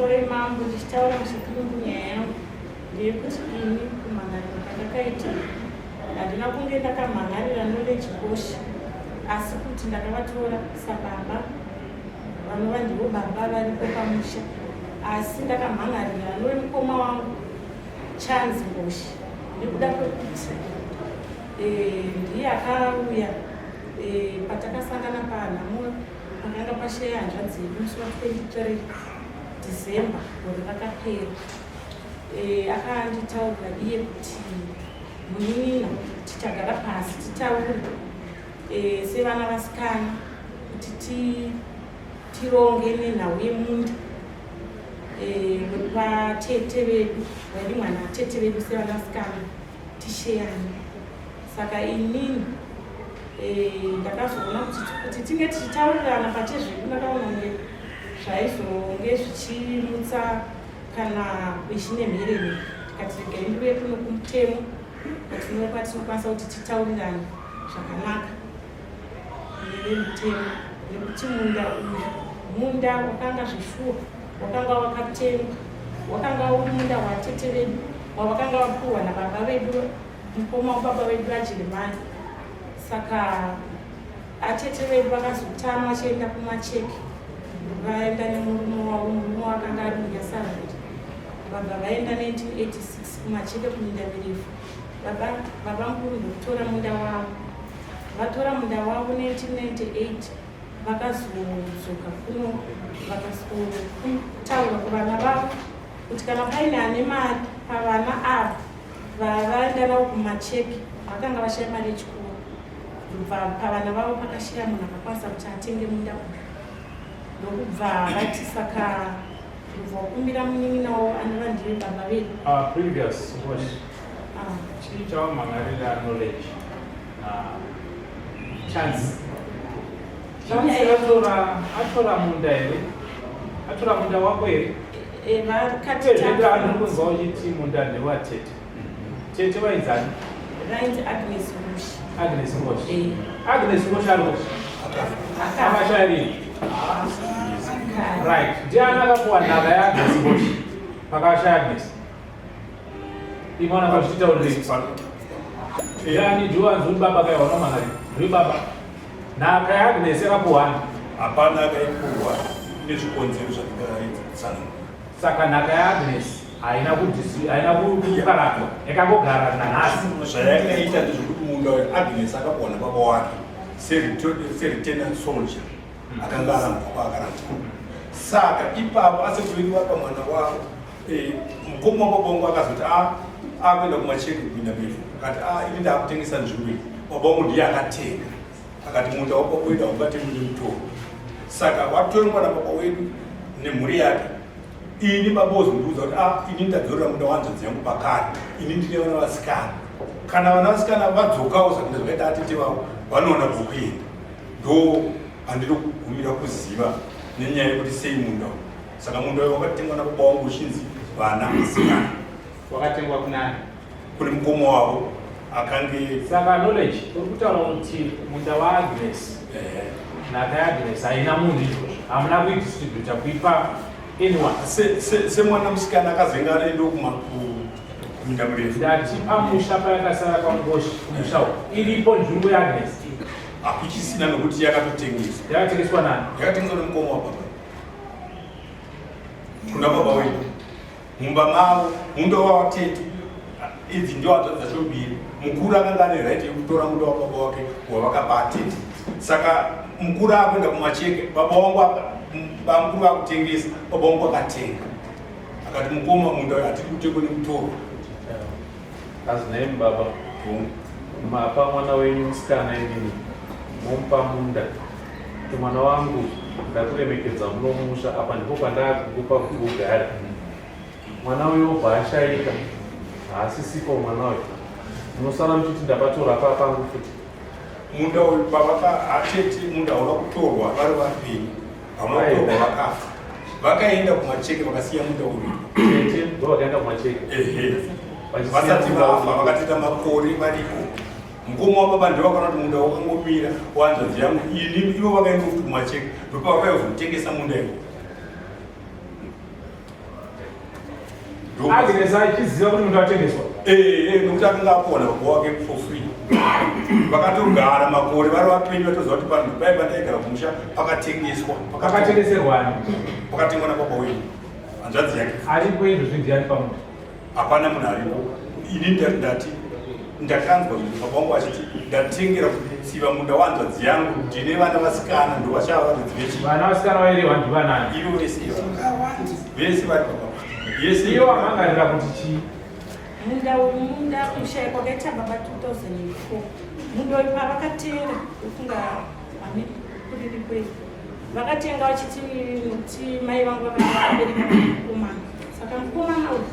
pamusoro emambo ndichitaura muchikirungu nyaya yangu ndeyekuti ini kumhangarira kwandakaita handina kunge ndakamhangarira knowledge goshi, asi kuti ndakavatora sababa vanova ndivo baba varipo pamusha, asi ndakamhangarira nove mukoma wangu Chanzi Ngoshi nekuda kwekuti ndiye akauya patakasangana panhamo pakanga pasheya hanzvadzi yedu musi wa23 December gore rakapera. Akanditaurira iye kuti munin'ina tichagara pasi titaure sevana vasikana kuti tironge nenhau yemunda vatete vedu vairi mwana vatete vedu sevana vasikana tisheyane. Saka inini ndakazoona kuti tinge tichitaurirana pachezvedu ndakaona zvaizonge zvichimutsa kana bishi nemheremhere, tikati regai ndiuye kuno kumutemo kwatinokwanisa kuti titaurirane zvakanaka nevemutemo, nekuti munda uyu munda wakanga zvishuwa, wakanga wakatengwa, wakanga uri munda watete vedu wavakanga vapuhwa nababa vedu, mukoma wababa vedu vajeremani. Saka atete vedu vakazotama vachienda kumacheki, vaenda nemurume wavo, murume wakanga ari munyasarari. Baba vaenda 1986 kumacheke kuminda mirefu. Baba mukuru ndokutora munda wavo, vatora munda wavo 1998 vakazodzoka kuno vakazokutaura kuvana vavo kuti kana paine ane mari pavana ava vavaenda navo kumacheki vakanga vashaya mari yechikoro, kubva pavana vavo pakashaya munhu akakwanisa kuti atenge munda uyu, ndokubva vati saka kubva kumbira munin'inawo anova ndiye baba vedu. Previous was chii chavamhangarira knowledge Chanzi atora munda here, atora munda wako here. Anokunzwa uchiti munda ndewatete. Tete vaizani? Vainzi Agnes Ngoshi. Agnes Ngoshi. Agnes Ngoshi ari akashaya rini? Right. Ndiani akapuwa nhaka yaAgnes Ngoshi pakashaya Agnes? Imwana kazvichitauriri. Yani ndiwanzi baba kaiona mangari. Ndiri baba. Nhaka yaAgnes yakapuwani? Hapana akaipuwa nezvikonzero zvakaidzana. Saka nhaka yaAgnes haina kukaratwa, yakangogara nanhasi. Zvayakaita ndezvekuti munda Agnes akapuwa nababa wake sereturn soldier akanga arambwa akarata. Saka ipapo asekuvedu vapa mwana wavo mukoma wababa wangu akazoti akuenda kumacheki kupinda mberi, akati ini ndakutengesa nzvimbo iyi, baba wangu ndiye akatenga, akati munda wababa wedu haukatemune mutoro. Saka watengwa nababa wedu nemhuri yake. Ini baba wozondiudza kuti ini ndadzorera munda wanzvadzi yangu pakare, ini ndine vana vasikana. Kana vana vasikana vadzokawo zvakuita zvakaita atete vavo vanoona kwekuenda, ndo handiri kugumira kuziva nenyaya yekuti sei munda uyu. Saka munda uyu wakatengwa nababa wangu uchinzi vana vasikana. Wakatengwa kunani? Kune mukoma wavo akange. Saka knowledge uri kutaura kuti munda waAgnes, nhaka yaAgnes haina munhu izvozvo, hamuna kuidistributa kuipa anyone. Semwana musikana akazenga anoenda kuminda mirefu. Ndati pamusha payakasara kwaNgoshi kumusha iripo nzvimbo yaAgnes? Hakuchisina nokuti yakatotengeswa. Yakatengeswa nani? Yakatengeswa nemukoma wababa kuna baba wedu mumba mavo, munda wawatete. Idzi ndio hanzvadzi dzacho mbiri. Mukuru akanga ane right yekutora munda wababa wake wavakapa atete. Saka mukuru akuenda kumacheke, baba wangu bamukuru akutengesa, baba wangu akatenga, akati mukoma munda uyu hatiri kutengwa nemutoro. Azinai baba mapa mwana wenyu musikana inini mumupa munda kuti mwana wangu ndakuremekedza munomusha, apa ndipo pandaakukupa kuti ugare. Mwana uyu obva ashayika, haasisipo mwana uyu, munosara muchiti ndakatora papangu futi. Munda uyu atete munda uda kutorwa vari vapenyu, vamatorwa vakafa, vakaenda kumacheke vakasiya munda uyu. Tete ndo vakaenda kumacheke? Vasati vafa vakateta makore varipo. Mukoma wababa ndiwo vakaona kuti munda wakangomira wanzvadzi yangu, ivo vakaenda kuti kumacheke, ndopa vakayozotengesa munda iwo. Agnes achiziva kuti mundu atengeswa. Nokuti akanga apona baba wake for free. Vakatogara makore vari vapenyu vatoziva kuti panhu paiva ndaigara kumusha pakatengeswa. Pakatengeserwani? Pakatengwa nababa wenyu. Hanzvadzi yake. Aripo izvozvi ndiani pamunhu? Hapana munhu aripo. Ini ndati ndakanzwa kuti baba wangu achiti ndatengera kutsiva munda wanzvadzi yangu ndine vana vasikana ndo vachava varidzi vechi. Vana vasikana vairi vanhu vanani? Ivo vese vese vari baba. Yese iyo amangarira kuti chii? Munda kushaya kwakaita baba 2004 mundo uyu pavakatenga ukunga kuriri kwei vakatenga vachiti mai vangu vakabereka mukomana saka mukomana uyu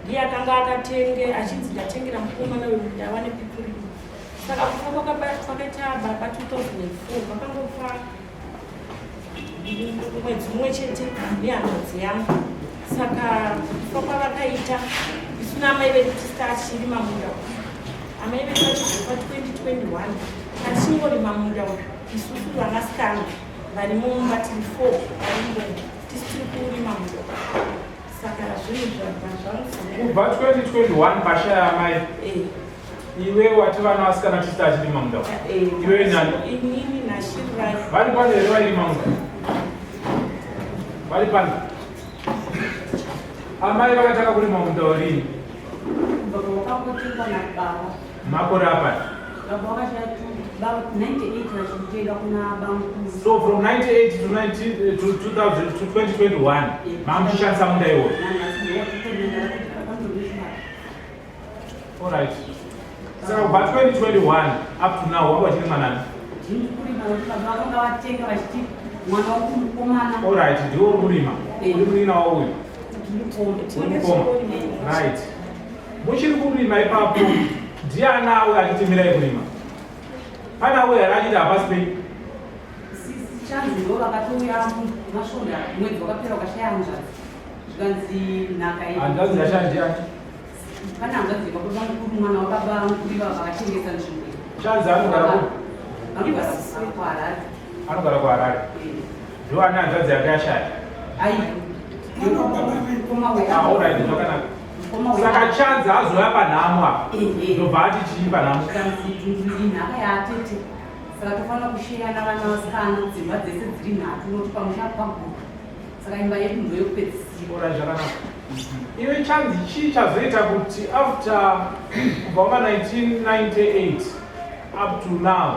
ndiye akanga akatenge achinzi ndatengera mukomana uyu kuti ava nepipuriro saka kufa kwakaita baba 2004 vakangofa mwedzi mumwe chete nehanzvadzi yangu saka kufa kwavakaita isuna amai vedu tisika achirima munda amai vedu vachibva 2021 achingorima munda isusu vanasikana vari mumba tiri 4 vari tisiri kurima munda saka zvinhu kubva 2021 pashaya amai iwe wati vana vasikana tisita achirima munda iwe nani? inini nashirai vari pano here vairima munda? vari pano? amai vakatanga kurima munda urini? makore apani? So from 98 to 2021 mamushishandisa munda iwoyo? Alright. Saka kubva 2021 up to now wanga vachirima nani? Alright, ndiwo uri kurima? Uri murina wauyu? Right. Muchiri kurima ipapo ndiani awe achitimirai kurima? Pane awe here achiti hapasi pei? Chanzivo vakatouya masvoda mwedzi wakapera ukashaya hanzvadzi zvikanzi nhaka iyi. Hanzvadzi yashaya ndiani? Pane hanzvadzi yekwakuti vangu mwana wababa mukuriva vakatengesa nzvimbo. Chanzi anogara ku? Anogara kuHarare. Anogara kuHarare. Ndiwo ane hanzvadzi yake yashaya? Alright, zvakanaka. Saka Chanzi azouya panhamo apa ndobva ati chii panhamo? Nhaka yaatete saka tofanira kusheya navana vasikana dzimba dzese dziri nhatu noti pamusha paguru saka imba yedu ndo yokupedzisira. Alright, zvakanaka. Iwe Chanzi chii chazoita kuti after kubva ma1998 up to now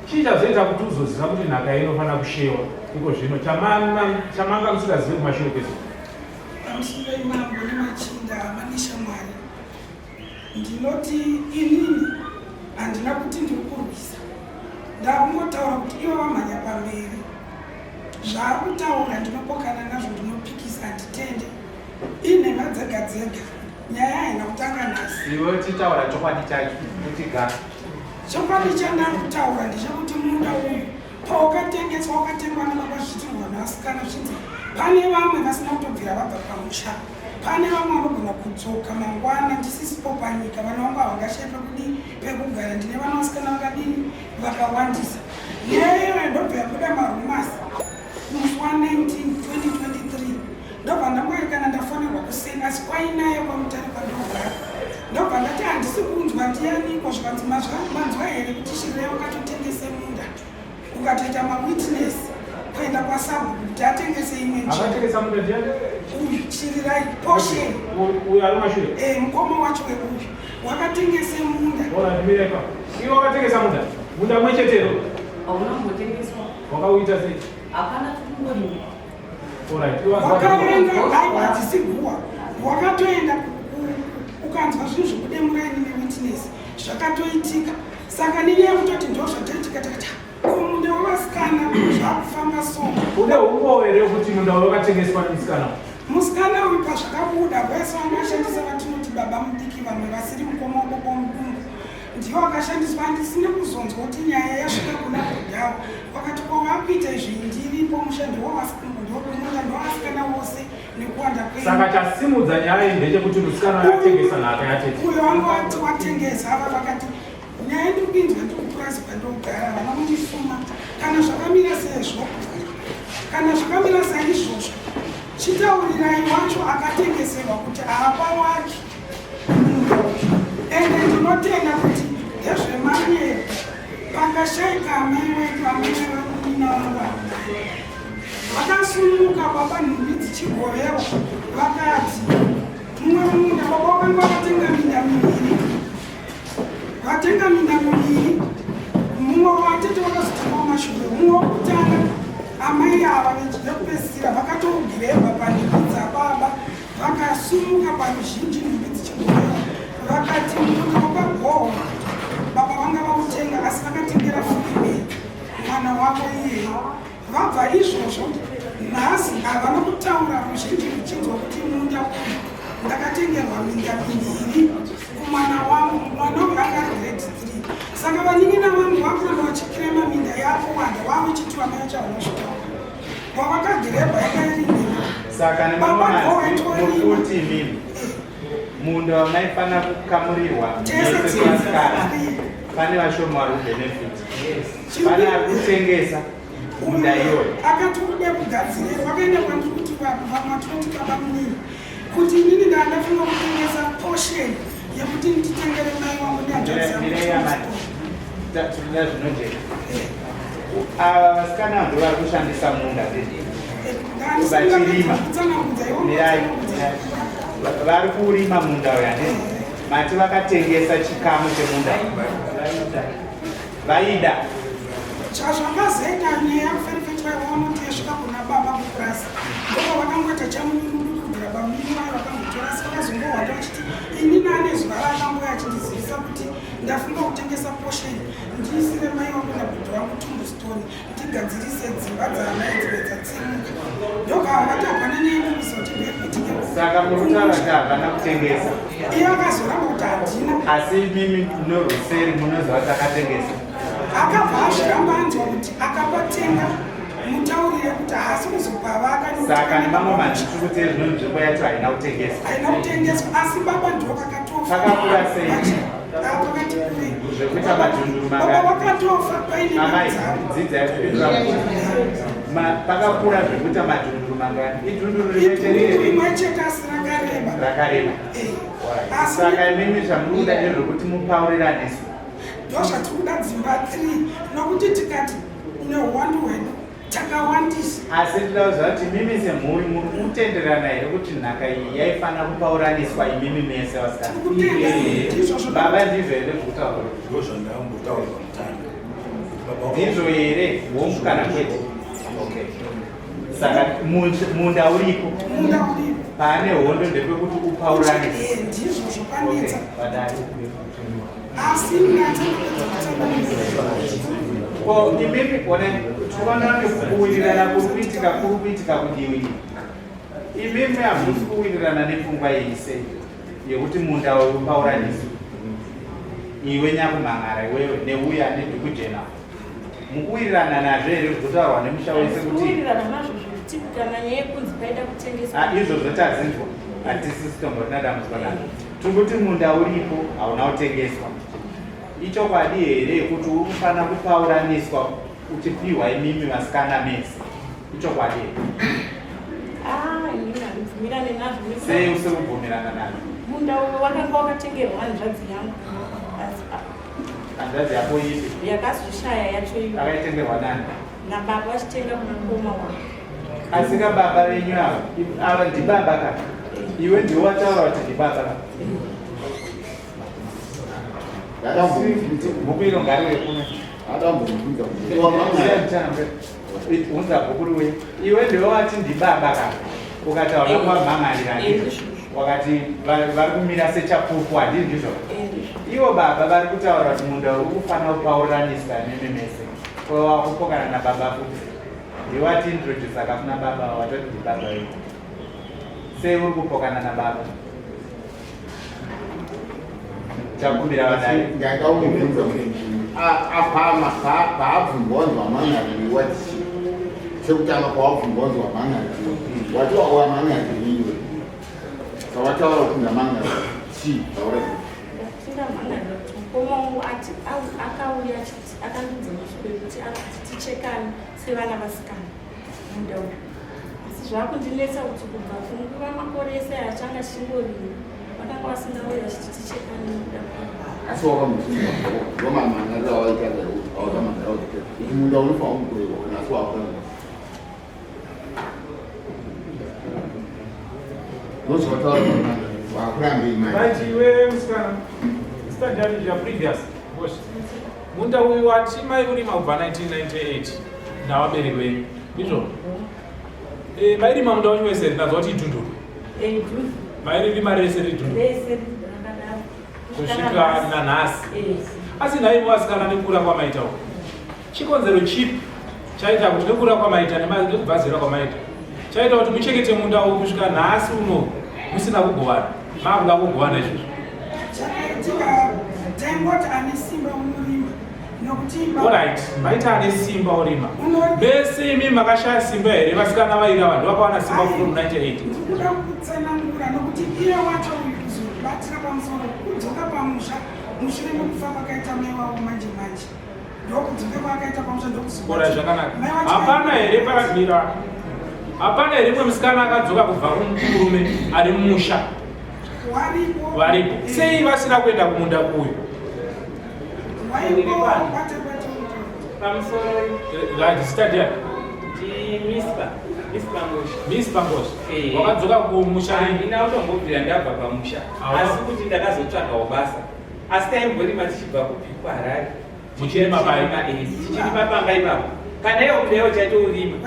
chii chazoita kuti uzoziva kuti nhaka inofanira kushewa iko zvino chamanga musingazivi kumashure kwese? Pamusoro imambo nemachinda manisha Mwari ndinoti inini handina kuti ndiri kurwisa ndakungotaura kuti ivo vamhanya pamberi zvaari kutaura ndinopokana nazvo ndinopikisa handitende inhema dzega dzega nyaya haina kutanga nhasi. Iwe titaura chokwadi chacho utigara. Chokwadi chandari kutaura ndechekuti munda uyu pawakatengeswa wakatengwa navakazvitirwa navasikana zvinzi pane vamwe vasina kutobvira vabva pamusha, pane vamwe vanogona kudzoka mangwana ndisisipo panyika, vana vangu havangashaipa kudini pekugara, ndine vana vasikana vakadini vakawandisa. Iyeyo ndobva yabuda marumasi musi wa19 2023 ndobva ndamboerekana ndafonerwa kuseni asi kwainayo kwamutare kwadogara ndobva ndati handisi kunzwa ndianiko zvikanzi manzwa here kuti shiri yavo katotengese munda ukatoita mawitness kuenda kwasabhuku kuti atengese imwe nzvimbo shirirai posheni mukoma wacho weuyu wakatengese munda. Iwe wakatengesa munda mumwe chetero? Hauna kumbotengeswa. Wakauita sei? Hapana kungorima. Wakaenda hadzisi guwa wakatoenda ukanzwa zvinhu zvokudemuraini newitness zvakatoitika saka nenyaya yekutoti ndo zvatoitika takati munda wavasikana zvakufamba so. Une umbo here kuti munda wakatengeswa nemusikana? Musikana uyu pazvakabuda vese vangashandisa vatinoti baba mudiki vamwe vasiri mukoma wababa mudumbu ndiwo wakashandiswa. Handisine kuzonzwa kuti nyaya yasvika kuna kudhao wakati kwavakuita izvi ndiripo mushando ndovasikana vose nekuwanda kwenyu. Saka chasimudza nyaya iyi ndechekuti musikana atengesa nhaka yatete. Uyo wangu ati watengesa ava vakati nyaya ndikupinzwa ndikupurazi pandogara vana mundisuma kana zvakamira sezvo kana zvakamira saizvozvo chitaurirai wacho akatengeserwa kuti apa wake ende ndinotenda kuti ndezvemanyero pakashaika amai wedu amene vakuninavangwa vakasumuka baba nhumbi dzichigovewa vakati mumwe munda baba vakanga vatenga minda miviri vatenga minda miviri mumwe watete vakazotanga mashure mumwe wokutanga amai ava vekupedzisira vakatogireva panhumbi dzababa vakasumuka paruzhinji nhumbi dzichigovewa vakati munda wakagohwa baba vanga vautenga asi vakatengera furime mwana wako iyeye vabva izvozvo nhasi havana kutaura ruzhinji ruchinzwa kuti munda uyu ndakatengerwa minda miviri kumwana wangu mwana uyu akari grade 3 saka vanin'ina vangu vakuramba vachikirema minda yako wanda wavo chitiva maya chavanosvitaura wavakagirebwa yakairinira saka nemuti mimi munda wamaifana kukamurirwa nesevasikana pane vashoma vari kubenefit pane ari kutengesa munda iyoyo akati ude kugadzirirwa vakaenda kwandiri kuti vamatonti vavamunini kuti inini ndaandafunga kutengesa portion yekuti nditengere mai wangu neaaa zvinojeka ava vasikana ndo vari kushandisa munda vachirima vari kurima munda uyani mati vakatengesa chikamu chemunda vaida chazvakazoita nyaya kuferefecha vavanoti yasvika kuna baba kupurasi ndoko vakangoita chamunurukugura bamini vayo vakangotora asi vakazongohwata vachiti ini nane zuva rakamboya achindizivisa kuti ndafunga kutengesa portion ndiisire mai vangu nabhudhi vangu tumbustoni ndigadzirise dzimba dzaanai dzive dzatsimuka ndokava vati hapana nyenyekuisa kuti ndekuitike saka murutaura kuti havana kutengesa iye akazoramba kuti handina asi mimi noruseri munoziva kuti akatengesa akabva azviramba anzwa kuti akapatenga mutaurire kuti haasi kuzopavaka saka nemamwe manzviki kuti zvino nzvimbo yacho haina kutengeswa haina kutengeswa asi baba ndo kakatofa pakakura sei pakati kurei zvekuita madhunduru baba vakatofa paine dzidza pakakura zvekuita madhunduru mangani idhunduru rimwe chete asi rakareba saka imimi zvamunoda nezvekuti mupauriraniswa ndozvatikuda dzimba 3 nokuti tikati neuwandu hwedu takawandisa asi tinoda kuziva kuti mimi semhuri muri kutenderana here kuti nhaka iyi yaifanira kupauraniswa imimi mese vasikana baba ndizvo here zvekutaura ndizvo here homu kana kwete saka munda uripo pane hondo ndepekuti upauraniswa ndizvo zvopanetsa padari asi ko imimi kone tinoona kuwirirana kuri kuitika kudiwi imimi hamusi kuwirirana nepfungwa yeise yekuti munda upauraniswa iwe nyakumhangara iwewe neuya nedhukujena mukuwirirana nazvo here zvinotaurwa nemusha wese kuti izvo zvotazinzwa hatisisi tombotinadamutswa nazvo tikuti munda uripo hauna kutengeswa ichokwadi here kuti uri kufanira kupauraniswa uchipiwa imimi vasikana mese ichokwadi here sei usekubvumirana nazvo munda wakanga wakatengerwa hanzvadzi yangu hanzvadzi yako ipi yakazoshaya yacho iyo akaitengerwa nani nababa vachitenga kumukoma wangu asika baba venyu ava ndibaba ka iwe ndiwe wataura kuti ndibaba ka bhuku iro ngariwe kume unza bhuku riwe iwe ndiwe wati ndibaba ka ukataura kwamhangarira wakati vari kumira sechapupu handii ndizvo ivo baba vari kutaura kuti munda uri kufanira kupauraniswa nemi mese wakupokana nababa futi ndiwati introduce akafuna baba watoti ndibaba wedu sei uri kupokana nababa chakumbira vadai ndakaunibvunza apama paabvumbonzwa manhariri wati chekutanga kwawabvumbonzwa manhariri wati wawa manhariri iwe sawataura kuti ndamanhariri chii aurati tingamhangarira kuti mukoma wangu ati akauya akandudza mushure kuti tichekane sevana vasikana munda uyu asi zvakundinetsa kuti kubva kunguva makore ese achanga chingorima vakanga vasingauya chichitichekani kuda asi wakamusunga ndomamanariro awaitaga awakamanariro kuti munda unofa umukureko kana asi wakona nozvataura wakurambei mai Right, iwe musikana standard ya previous boss munda uyu wati mai urima kubva 1998 navabereki venyu ndizvo mairima munda wenyu wese rinazva kuti idhunduru mairima rese ridhunduru kusvika nanhasi asi nhai wasikana nekukura kwamaitawo chikonzero chipi chaita kuti nekukura kwamaita nekubvazira kwamaita chaita kuti muchengete munda uyu kusvika nhasi uno musina kugovana makuda kugovana izvozvo chakaitika taingoti ane simba unorima nokuti alright maita ane simba urima bese imi makashaya simba here vasikana vaira vanhu vakawana simba from 98 kuda kutsanangura nokuti iye wacho kuzobatira pamusoro kudzoka pamusha mushure mekufa kwakaita mai wavo manje manje ndokudzoka kwakaita pamusha ora zvakanaka hapana here pakadira hapana here mwe musikana akadzoka kubva kumurume ari mumusha varipo sei vasina kuenda kumunda uyu mispangoshi wakadzoka kumusha ina utongobvira ndabva pamusha asi kuti ndakazotsvagawo basa asi taimborima tichibva kupi kuharare muchirima tichirima pamba ipapo kana iwo kudayo chaitourima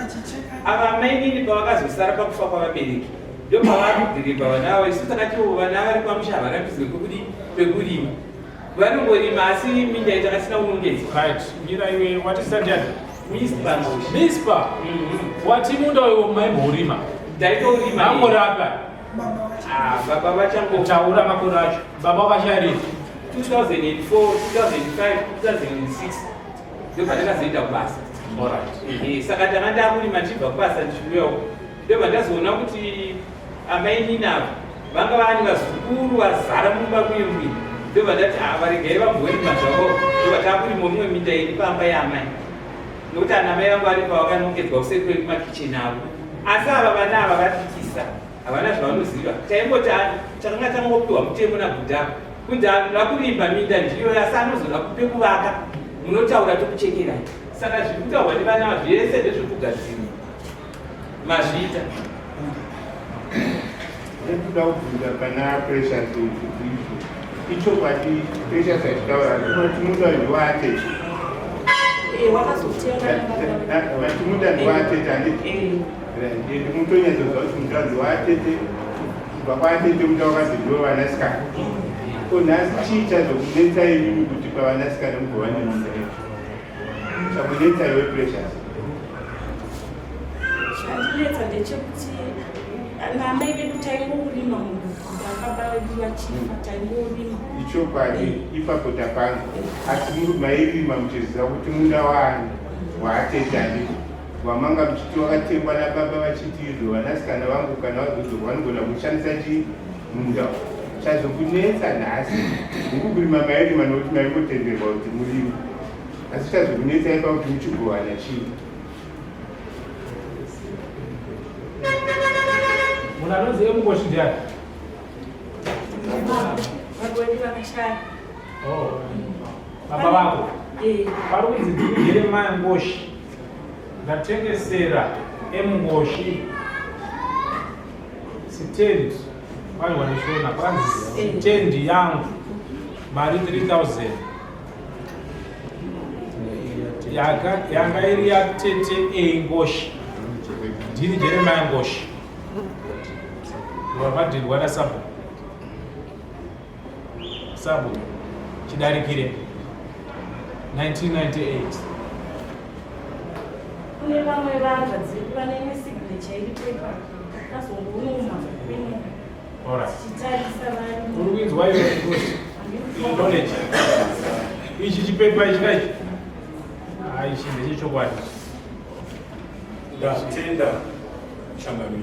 ava mainini pavakazosara pakufa kwavabereki ndo pavarikudhiripa vana vavo isu takatiwo vana vari pamusha havarambidzwe pekurima vanongorima asi minda itakasina unongedza right mira iwe wati standard mispa wati munda uyo maimborima taitourima amborapa baba vachangotaura makore acho baba vakasharika 2004 2005 2006 ndo pandakazoita kubasa saka tanga ndakurima ndichibva kubasa ndichiuyawo ndo pandazoona kuti amaininavo vanga vani vazukuru vazara mumba kuimwi ndo pandati varegai vamborima zvavo ndo patakurima mumwe minda iri pamba yaamai nokuti ana mai vangu vari pavakanongedzwa kuseri kwemakicheni avo asi ava vana ava vakatitisa havana zvavanoziva taingoti takanga tangopiwa mutemo nagudhako kunzi rakurimba minda ndiyo asi anozoda kupe kuvaka munotaura tokuchekerai saka zviri kutaurwa nevana zvese ndezvekugadzirwa mazviita nekuda kubvunza pana precious ichokwadi precious achitaura timuda ndiwaatete timuda ndiwaatete ndimutonyadzodza kuti mudadzi waatete kubva kwaatete muda wakazodiwa vanasikana ko nhasi chiita zokunetsa inini kuti pavanasikana mugova nemunda chakunetsa iwe precious chandinetsa ndechekuti namai vedu taingourima munhu vakaba vedu vachifa taingourima ichokwadi ipapo tapanga asi mairima muchiziva kuti munda waani waatetani wamanga muchiti wakatengwa nababa vachiti izvo vanasikana vangu kana vazozorwa vanogona kushandisa munda chazokunetsa nhasi mukukurima mairima nokuti maingotenderwa kuti murima asi chazokunetsa ipa kuti muchigowana chii munhu anozive mukoshi ndiani vagondi vakashaya baba vako pari kunzi ndinigere mangoshi ndatengesera emungoshi sitendi vanwanishona kwanzi sitendi yangu mari 3000 yanga iri yatete eingoshi ndini jeremaya ngoshi wavadhirwa nasabu chidarikire 1998 kune vamwe vanhadzi vane nesignature iri pepa kazongonuma chitarisa vari uri kuinzwa iyo knowledge ichi chipepa ichi kaichi ichi ndechichokwadi ndatenda changamiri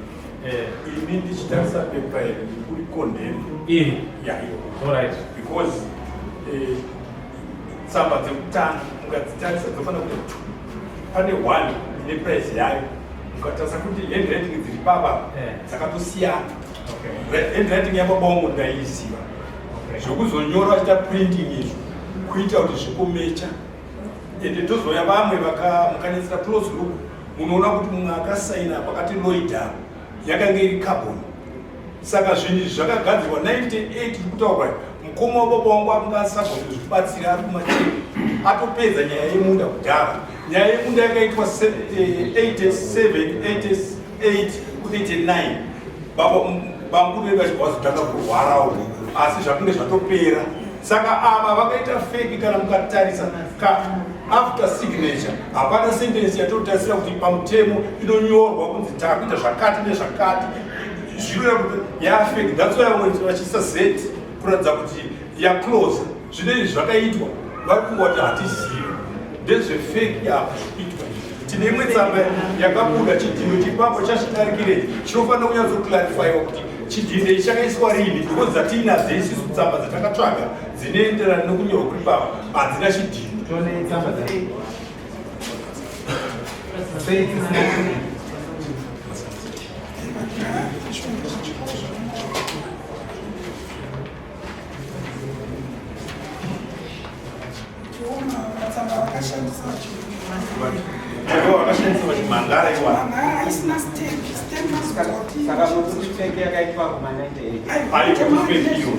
ini ndichitarisa pepa iri kuri kondemu iri yaiyo alright because tsamba dzekutanga ungadzitarisa dzofanira kuti pane 1 ine price yayo mukatarisa kuti handwriting dziri papa dzakatosiyana. Handwriting yababa vangu ndaiziva zvokuzonyora achiita printing izvo kuita kuti zvikomecha ende tozoya vamwe mukanetsera close look munoona kuti mumwe akasaina pakati loida yakanga iri carbon. Saka zvinhu zvakagadzirwa 98 kutaura mukoma wababa vangu akanga asagona zvibatsira ari kumachini atopedza nyaya yemunda kudhara. Nyaya yemunda yakaitwa 87 88 89 baba vangu vevazvazotanga kurwarawo asi zvakunge zvatopera. Saka ava vakaita feki kana mukatarisa after signature hapana sentence yatotarisira kuti pamutemo inonyorwa kunzi takuita zvakati nezvakati zvireva kuti yafeki. That's why vamwe vachiisa z kuratidza kuti yaclose. Zvinezvi zvakaitwa vari kunga kuti hatizivi ndezvefeki apa zvikuitwa. Tine imwe tsamba yakabuda chidhino chipapo chashidarikire chinofanira kunyatsoclarifyiwa kuti chidhino ichi chakaiswa rini because dzatiinadzo isisu tsamba dzatakatsvaga dzinoenderana nekunyorwa kuri papa hadzina chidhino. Vakashandisa vachimangara iwa haisina saka mutipfeki yakaitwa kuma-98 aitofekiyo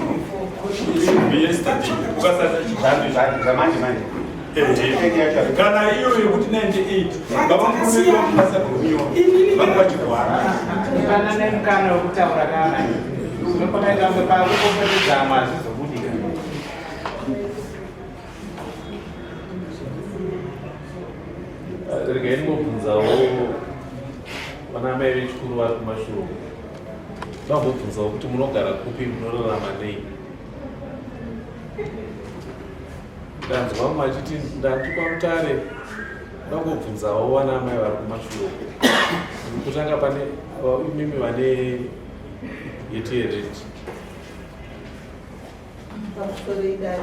zvamanje manje kana iyo yekuti 98 ngavamuvasa vangu vachirwara kana nemukana wekutaura kana unopakaita kunge pakupopetedzamwa azvizobudika. Regai ndingobvunzawo vana mai vechikuru vari kumashure. Ndangobvunzawo kuti munogara kupi, munorarama nei? Ndanzwa machiti ndantuka mutare. Ndangobvunzawo vana mai vari kumashure. Kutanga pane imimi vane yetihereti. Pamusoro idari.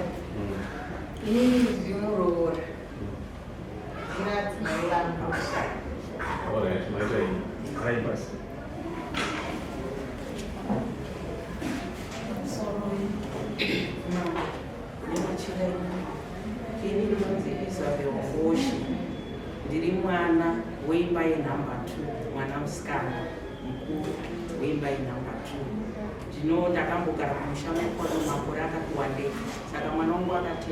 Inini ndinorovora. Alright, maita ini. Ini ndinonzi Isabel Ngoshi. Ndiri mwana weimba yenhamba 2, mwana musikana mukuru weimba yenhamba 2. Ndakambogara kumusha mukuru makore akati wandei. Saka mwana wangu akati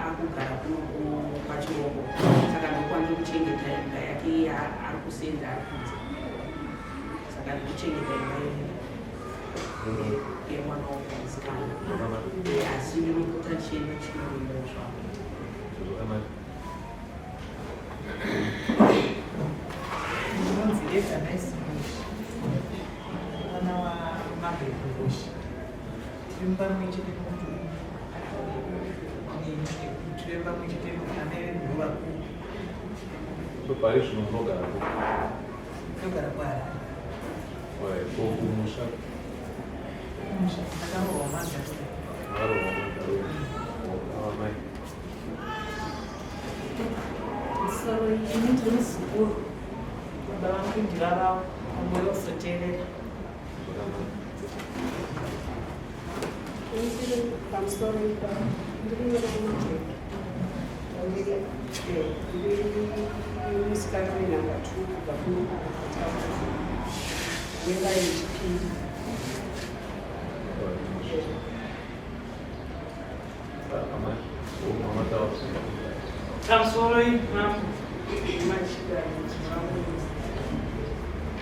akugara kuno pachirombo. Saka ndokwanisa kuchengeta imba yake ari kusenza ari kunze. Saka ndikuchengeta imba yemwana wangu musikana. Asi ndinopota chienda chinorimo zvangu. Ndinonzi Eva Nice Ngoshi. Mwana waMabel Ngoshi. Tiri pamwe chete tiri pamwe chete ana edu vakuru. Pari zvino munogara kupi? Ndinogara kuHarare. Kumusha? Kumusha ndakanyorwa Mazarura. Mai. Soro ini ndiri zukuru. Baba vangu ndivava mumwe wozoteerera. Ndiri pamusoro ndiri musikana wenhamba 2 kubva kunotaura wemba yechipiri. Pamusoro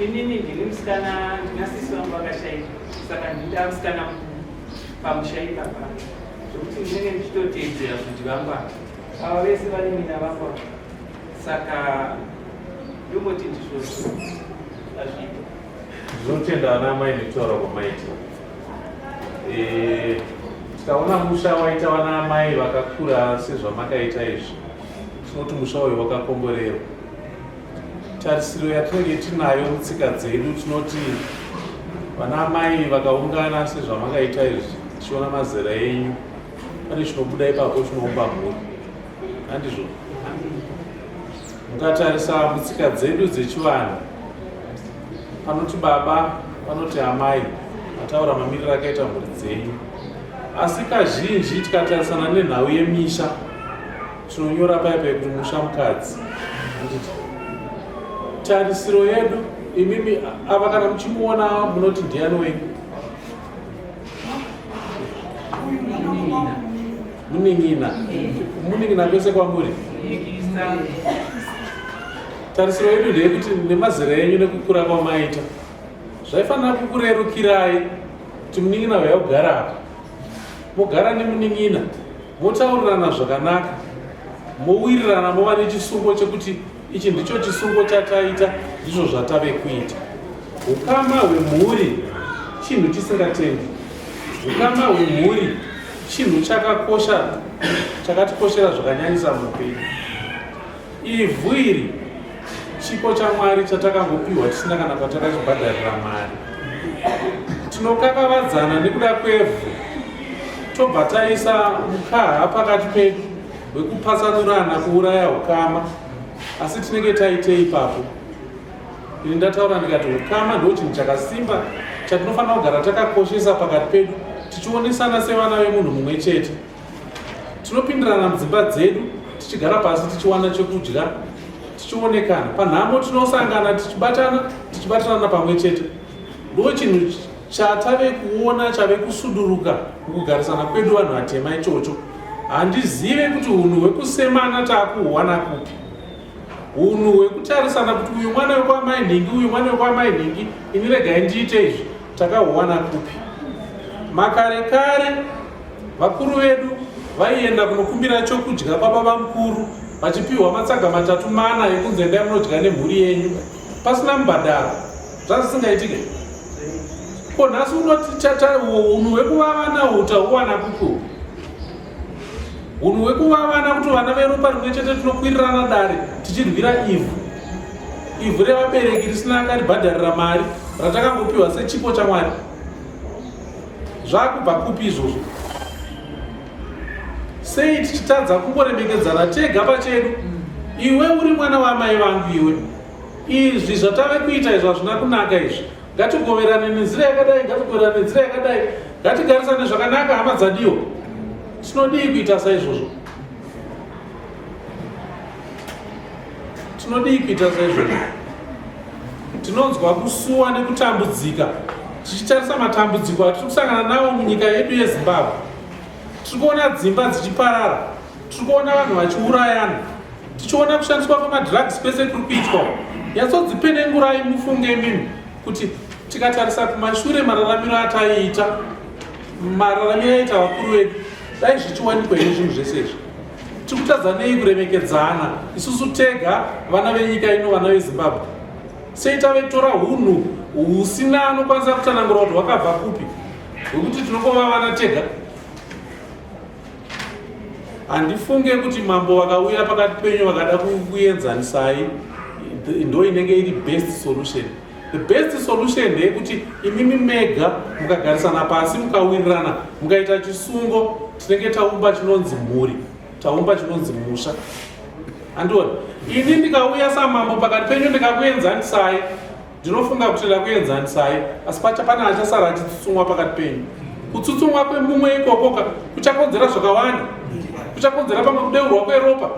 inini ndiri musikana, ndinasisi vangu vakashaika, saka ndida musikana pamushaika pano zvokuti ndinenge ndichitoteedzera kuti vangwa ava vese vane mina vangwa, saka ndomboti ndizvozvo azvipo. Ndinotenda ana mai nekutaura kwamaita. Tikaona musha waita vana mai vakakura sezvamakaita izvi, tinoti musha uyu wakakomborerwa. Tarisiro yatinenge tinayo mutsika dzedu tinoti vana mai vakaungana sezvamakaita izvi, tichiona mazera enyu, pane zvinobuda ipapo chinoumba mhuri. Handizvo? Mukatarisa mutsika dzedu dzechivanhu, panoti baba, panoti amai, ataura mamiriro akaita mhuri dzenyu. Asi kazhinji tikatarisana nenhau yemisha, tinonyora paipai kuti musha mukadzi. Tarisiro yedu imimi ava kana muchimuona munoti ndiani wenyu? Muning'ina. Muning'ina kwese kwamuri. Tarisiro yedu ndeyekuti nemazera enyu nekukura kwamaita, zvaifanira kukurerukirai kuti muning'ina vaigara apa mogara nemuning'ina, motaurirana zvakanaka, mowirirana, mova nechisungo chekuti ichi ndicho chisungo chataita, ndizvo zvatave kuita. Ukama hwemhuri chinhu chisingatendi. Ukama hwemhuri chinhu chakakosha, chakatikoshera zvakanyanyisa muupenyu. Ivhu iri chipo chaMwari chatakangopiwa tisina kana patakachibhadharira mari. Tinokakavadzana nekuda kwevhu, tobva taisa mukaha pakati pedu wekupatsanurana kuuraya ukama, asi tinenge taite ipapo. Ini ndataura ndikati ukama ndo chinhu chakasimba chatinofanira kugara takakoshesa pakati pedu, tichionesana sevana vemunhu mumwe chete. Tinopindirana mudzimba dzedu, tichigara pasi tichiwana chekudya, tichionekana. Panhamo tinosangana tichibatirana pamwe chete. Ndo chinhu chatave kuona chave kusuduruka mukugarisana kwedu vanhu vatema ichocho. Handizive kuti unhu hwekusemana taakuhwana kupi. Unhu hwekutarisana kuti uyu mwana wekwamai nhingi, uyu mwana wekwamai nhingi, ini regai ndiite izvi, takahuwana kupi. Makare kare vakuru vedu vaienda kunokumbira chokudya pababa mukuru, vachipiwa matsaga 3-4 ekunzi endai munodya nemhuri yenyu pasina mubhadharo. Zvazvisingaitike. Ko nhasi unoti unhu hwekuva vana utahuwana kupi? Unhu hwekuva vana kuti vana veropa rimwe chete tinokwirirana dare tichirwira ivhu revabereki risina akaribhadharira mari ratakangopiwa sechipo chaMwari. Zvakubva kupi izvozvo? Sei tichitadza kungoremekedzana tega pachedu? Iwe uri mwana wamai vangu iwe. Izvi zvatave kuita izvo hazvina kunaka izvi. Ngatigoverane nenzira yakadai, ngatigoverane nenzira yakadai. Ngatigarisane zvakanaka hama dzadiwa. Tinodii kuita saizvozvo? Tinodii kuita saizvozvo? Tinonzwa kusuwa nekutambudzika. Tichitarisa matambudziko atiri kusangana nawo munyika yedu yeZimbabwe. Tiri kuona dzimba dzichiparara, tiri kuona vanhu vachiurayana, tichiona kushandiswa kwemadrugs kwese kuri kuitwa. Nyatsodzipenengurai mufunge mimi kuti tikatarisa kumashure mararamiro ataiita, mararamiro aita vakuru vedu, dai zvichiwanikwa ine zvinhu zvese izvi. Tiri kutadza nei kuremekedzana isusu tega vana venyika ino, vana veZimbabwe? Sei tavetora hunhu husina anokwanisa kutanangura kuti hwakabva kupi, hwekuti tinongova vana tega? Handifunge kuti mambo vakauya pakati penyu vakada kuenzanisai ndo inenge iri best solution. The best solution ndeyekuti imimi mega mukagarisana pasi mukawirirana mukaita chisungo, tinenge taumba chinonzi mhuri, taumba chinonzi musha. Andiona ini ndikauya samambo pakati penyu ndikakuenzanisai, ndinofunga kuti ndakuenzanisai, asi pana achasara achitsutsumwa pakati penyu. Kutsutsumwa kwemumwe ikokoka kuchakonzera zvakawanda, kuchakonzera pamwe kudeurwa kweropa,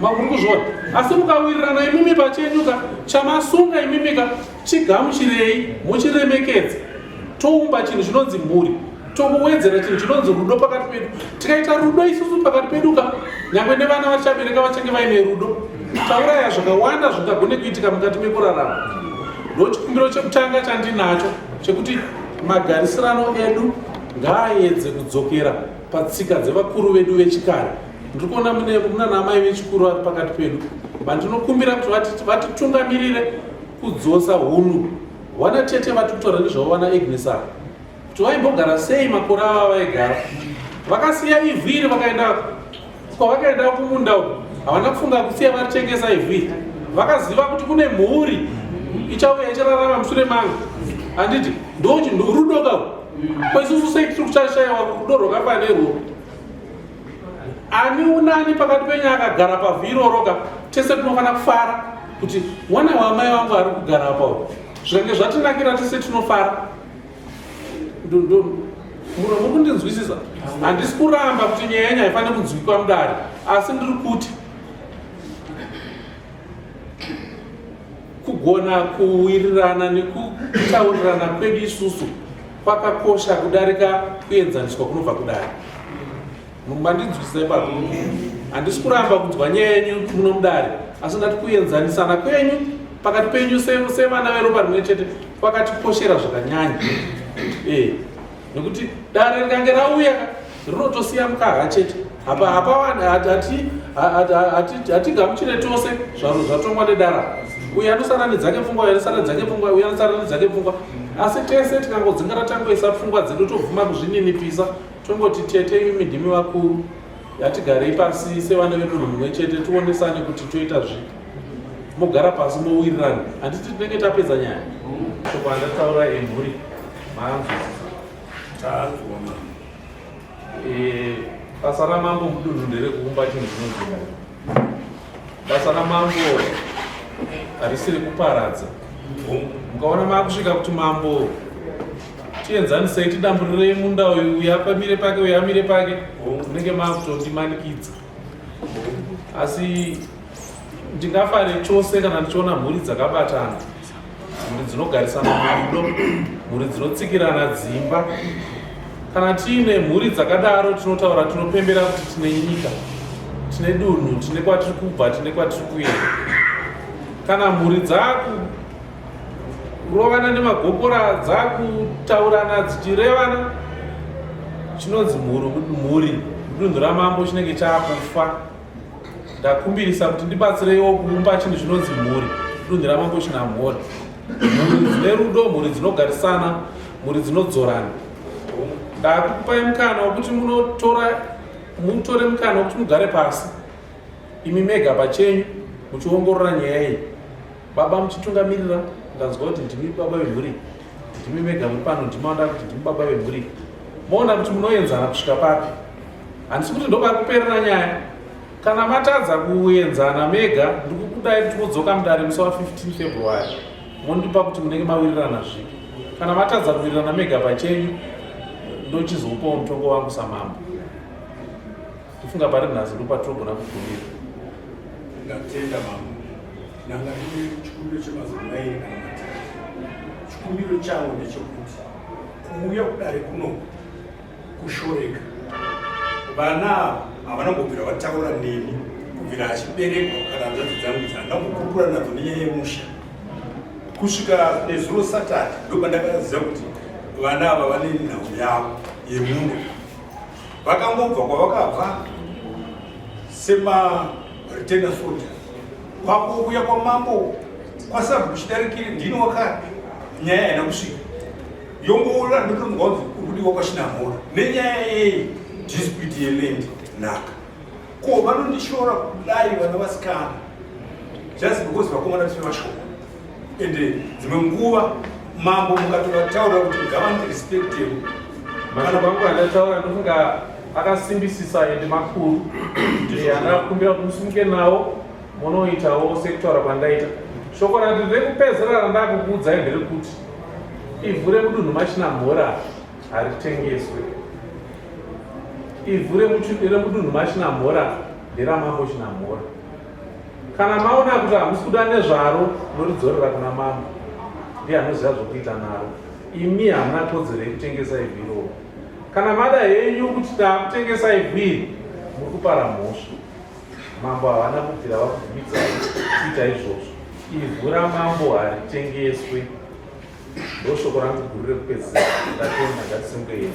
muri kuzviona. Asi mukawirirana imimi pachenyuka, chamasunga imimika chigamuchirei, muchiremekedza, toumba chinhu chinonzi mhuri, tokuwedzera chinhu chinonzi rudo pakati pedu. Tikaita rudo isusu pakati peduka, nyangwe nevana vachabereka vachange vaine rudo, tauraya zvakawanda zvingagone kuitika mukati mekurarama. Ndo chikumbiro chekutanga chandinacho chekuti magarisirano edu ngaaedze kudzokera patsika dzevakuru vedu vechikare. Ndiri kuona muna namai vechikuru vari pakati pedu, vandinokumbira kuti vatitungamirire kudzosa hunhu wana tete vari kutaura nezvavo vana Agnes ava, kuti vaimbogara sei makore ava vaigara. Vakasiya ivhu iri vakaenda kwavakaenda kumunda uku, havana kufunga kusiya varitengesa ivhu iri. Vakaziva kuti kune mhuri ichauya ichirarama mushure mangu. Handiti ndo rudo kavo. Kwaisusu sei tiri kuchashayiwa rudo rwakafanana nerwo? Ani unani pakati penyu akagara pavhu iroroka, tese tinofanira kufara kuti mwana wamai vangu ari kugara apa. zvinenge zvatinakira tese tinofara. Muri kundinzwisisa? Handisi kuramba kuti nyaya yenyu haifaniri kunzwikwa mudare, asi ndiri kuti kugona kuwirirana nekutaurirana kwedu isusu kwakakosha kudarika kuenzaniswa kunobva kudare. Mandinzwisisa ipapo. Handisi kuramba kunzwa nyaya yenyu muno mudare, asi ndati kuenzanisana kwenyu pakati penyu sevana veropa rimwe chete kwakatikoshera zvakanyanya. Nekuti dare rikange rauya rinotosiya mukaha chete. Hatigamuchire tose zvatongwa nedara. Uyu anosara nedzake pfungwa, uyu anosara nedzake pfungwa, uyu anosara nedzake pfungwa. Asi tese tikangodzingara tangoisa pfungwa dzedu tovhuma kuzvininipisa, tongoti tete midhimi vakuru yatigarei pasi sevana vedunhu mumwe chete, tionesane kuti toita zvi. Mogara pasi mowirirana. Handiti tinenge tapedza nyaya. Shoko andataura emhuri maanzwisisa. Basa ramambo mudunhu nderekuumba chinhu chinonzwika. Basa ramambo harisiri kuparadza. Mukaona maakusvika kuti mambo tienzanisei tidamburirei munda uyu apamire pake uyu amire pake, munenge maakutondimanikidza. Asi ndingafare chose kana ndichiona mhuri dzakabatana, mhuri dzinogarisana murudo, mhuri dzinotsikirana dzimba. Kana tiine mhuri dzakadaro, tinotaura tinopembera kuti tine nyika, tine dunhu, tine kwatiri kubva, tine kwatiri kuenda. Kana mhuri dzakurovana nemagokora, dzakutaurana dzichirevana, chinonzi mhuri dunhu ramambo chinenge chaakufa. Ndakumbirisa kuti ndibatsireiwo kuumba chinhu chinonzi mhuri dunhu ramambo china mhuri. Mhuri dzine rudo, mhuri dzinogarisana, mhuri dzinodzorana. Ndakupai mukana wekuti mutore mukana wekuti mugare pasi imi mega pachenyu muchiongorora nyaya iyi. Baba muchitungamirira, ndanzwa kuti ndimi baba vemhuri, ndimi mega muri pano, ndimaonda kuti ndimi baba vemhuri. Moona kuti munoenzana kusvika papi. Handisi kuti ndopari kuperera nyaya. Kana matadza kuenzana mega, ndikukudai kuti modzoka mudare musi wa15 February. Mondipa kuti munenge mawirirana zvipi. Kana matadza kuwirirana mega pachenyu, ndochizopawo mutongo wangu samambo. Tifunga pari nhasi ndopatinogona kugumira. Ndatenda mambo. Nanga ndine chikumbiro chemazimai kana matatu. Chikumbiro changu ndechekuti kuuya kudare kuno kushoreka. Vana havanangobvira vataura neni kubvira achiberekwa kana nzvadzi dzangu dzandangokupura nadzo nenyaya yemusha. Kusvika nezuro Saturday ndoba ndakaziva kuti vana ava vane nhau yavo yemunda. Vakangobva kwavakabva sema-returner soldier. Kwakuuya kwamambo kwasabva kuchidarikire ndini wakati nyaya haina kusvika. Yongoora ndotonzwa kuti kudiwa kwachinamhora nenyaya yei dispute yeland nhaka. Ko vanondishora kudai vana vasikana just because vakomana tiri vashoma. Ende dzimwe nguva mambo mukatotaura kuti ngavandirespectewo. Mashoko angu andataura ndofunga akasimbisisa ende makuru. Anakumbira kuti musimuke nawo munoitawo sekutaura kwandaita. Shoko randiri rekupedzisira randakukuudzai nderekuti ivhu remudunhu machinamhora haritengeswe. Ivhu remudunhu machinamhora nderamambo chinamhora. Kana maona kuti hamusi kuda nezvaro, munoridzorera kuna mambo. Ndiye anoziva zvokuita naro. Imi hamuna kodzero yekutengesa ivhu iroro. Kana mada henyu kuti takutengesa ivhu iri, muri kupara mhosva. Mambo havana kubvira vakubvumidza kuita izvozvo. Ivhu ramambo haritengeswe. Ndoshoko rangu guru rekupedzisira. Ndatenda, ngatisimukei.